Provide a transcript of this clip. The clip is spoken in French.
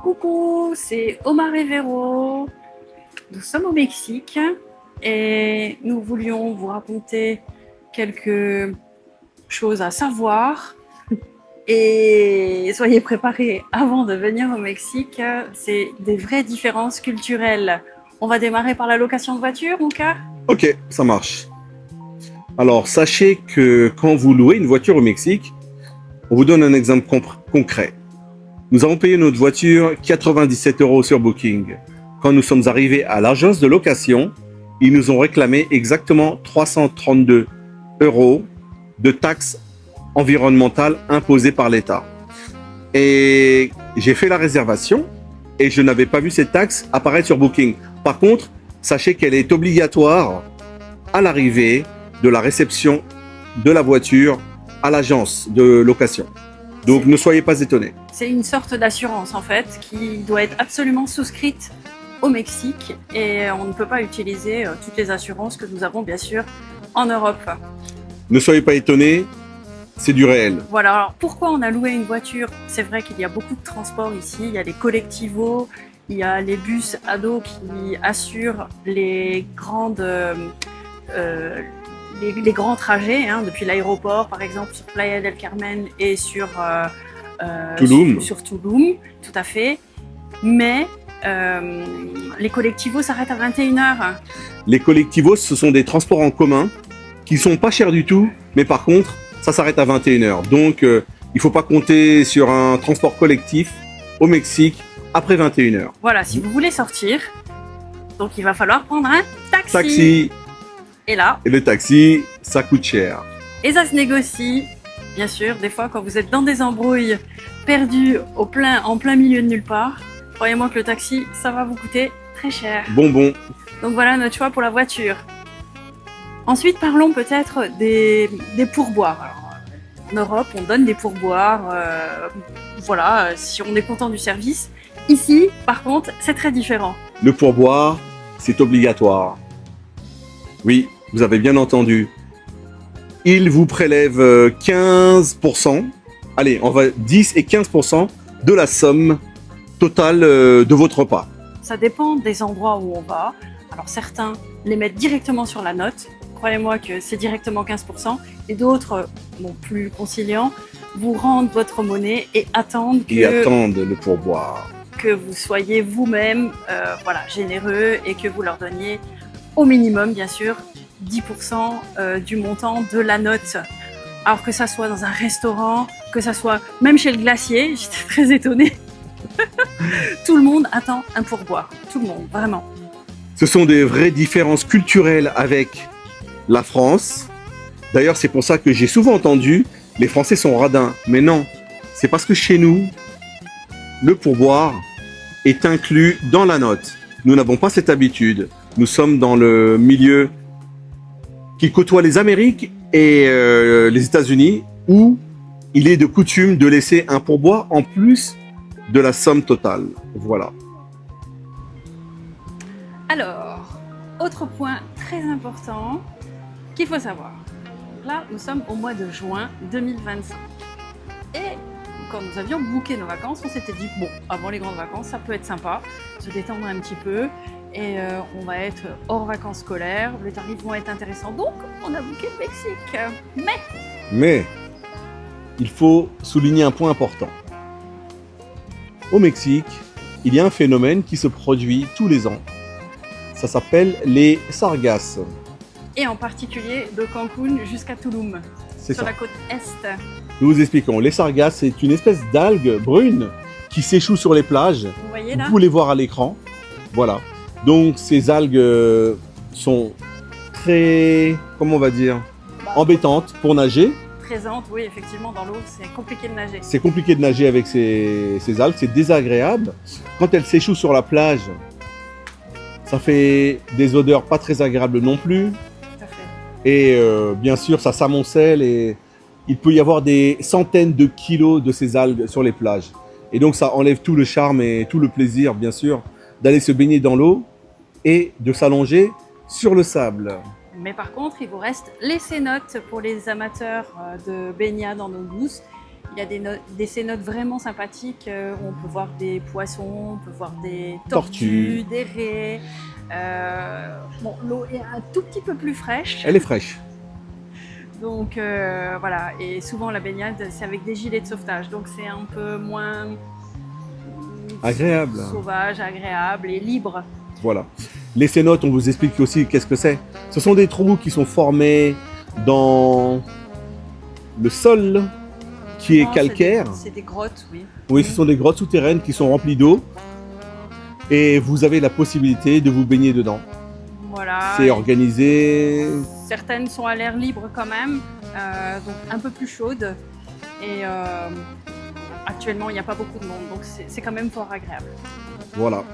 Coucou, c'est Omar Rivero. Nous sommes au Mexique et nous voulions vous raconter quelques choses à savoir. Et soyez préparés avant de venir au Mexique, c'est des vraies différences culturelles. On va démarrer par la location de voiture, mon cas. Ok, ça marche. Alors, sachez que quand vous louez une voiture au Mexique, on vous donne un exemple concret. Nous avons payé notre voiture 97 € sur Booking. Quand nous sommes arrivés à l'agence de location, ils nous ont réclamé exactement 332 € de taxes environnementales imposées par l'État. Et j'ai fait la réservation et je n'avais pas vu cette taxe apparaître sur Booking. Par contre, sachez qu'elle est obligatoire à l'arrivée de la réception de la voiture à l'agence de location. Donc ne soyez pas étonnés. C'est une sorte d'assurance en fait qui doit être absolument souscrite au Mexique et on ne peut pas utiliser toutes les assurances que nous avons bien sûr en Europe. Ne soyez pas étonnés, c'est du réel. Voilà, alors pourquoi on a loué une voiture? C'est vrai qu'il y a beaucoup de transports ici, il y a les collectivos, il y a les bus ados qui assurent les grands trajets, depuis l'aéroport par exemple sur Playa del Carmen et sur Tulum. sur Tulum, tout à fait. Mais les collectivos s'arrêtent à 21h. Les collectivos, ce sont des transports en commun qui sont pas chers du tout, mais par contre, ça s'arrête à 21h. Donc, il ne faut pas compter sur un transport collectif au Mexique après 21h. Voilà, si vous voulez sortir, donc il va falloir prendre un taxi. Taxi. Et là, Et le taxi, ça coûte cher. et ça se négocie, bien sûr, des fois quand vous êtes dans des embrouilles, perdus en plein milieu de nulle part, croyez-moi que le taxi, ça va vous coûter très cher. Bonbon. Donc voilà notre choix pour la voiture. Ensuite, parlons peut-être des pourboires. Alors, en Europe, on donne des pourboires, si on est content du service. Ici, par contre, c'est très différent. Le pourboire, c'est obligatoire. Oui, vous avez bien entendu. Il vous prélève 15%, allez, on va 10 et 15% de la somme totale de votre repas. Ça dépend des endroits où on va. Alors certains les mettent directement sur la note. Croyez-moi que c'est directement 15%. Et d'autres, plus conciliants, vous rendent votre monnaie et attendent Qui attendent le pourboire. que vous soyez vous-même généreux et que vous leur donniez au minimum, bien sûr, 10% du montant de la note. Alors que ça soit dans un restaurant, que ça soit même chez le glacier, j'étais très étonnée. Tout le monde attend un pourboire. Tout le monde, vraiment. Ce sont des vraies différences culturelles avec la France. D'ailleurs, c'est pour ça que j'ai souvent entendu les Français sont radins. Mais non, c'est parce que chez nous, le pourboire est inclus dans la note. Nous n'avons pas cette habitude. Nous sommes dans le milieu qui côtoie les Amériques et les États-Unis, où il est de coutume de laisser un pourboire en plus de la somme totale. Voilà. Alors, autre point très important qu'il faut savoir. Là, nous sommes au mois de juin 2025. Et quand nous avions booké nos vacances, on s'était dit, bon, avant les grandes vacances, ça peut être sympa, se détendre un petit peu. Et on va être hors vacances scolaires, les tarifs vont être intéressants. Donc, on a booké le Mexique. Mais il faut souligner un point important. Au Mexique, il y a un phénomène qui se produit tous les ans. Ça s'appelle les sargasses. Et en particulier de Cancun jusqu'à Tulum, C'est sur ça. la côte est. Nous vous expliquons. Les sargasses, c'est une espèce d'algue brune qui s'échoue sur les plages. Vous voyez Vous là? pouvez les voir à l'écran. Voilà. Donc ces algues sont très, comment on va dire, embêtantes pour nager. Présente, oui, effectivement, dans l'eau, c'est compliqué de nager. C'est compliqué de nager avec ces algues, c'est désagréable. Quand elles s'échouent sur la plage, ça fait des odeurs pas très agréables non plus. Tout à fait. Et bien sûr, ça s'amoncelle et il peut y avoir des centaines de kilos de ces algues sur les plages. Et donc ça enlève tout le charme et tout le plaisir, bien sûr, d'aller se baigner dans l'eau et de s'allonger sur le sable. Mais par contre, il vous reste les cénotes pour les amateurs de baignade en eau douce. Il y a des cénotes vraiment sympathiques où on peut voir des poissons, on peut voir des Tortues. tortues, des raies. Bon, l'eau est un tout petit peu plus fraîche. Elle est fraîche. Donc voilà, et souvent la baignade c'est avec des gilets de sauvetage, donc c'est un peu moins Agréable. sauvage, agréable et libre. Voilà. Les cénotes, on vous explique aussi qu'est-ce que c'est. Ce sont des trous qui sont formés dans le sol qui est Souvent, calcaire. C'est des grottes, oui. Oui, ce sont des grottes souterraines qui sont remplies d'eau. Et vous avez la possibilité de vous baigner dedans. Voilà. C'est organisé. Certaines sont à l'air libre quand même, donc un peu plus chaudes. Et actuellement, il n'y a pas beaucoup de monde, donc c'est quand même fort agréable. Voilà.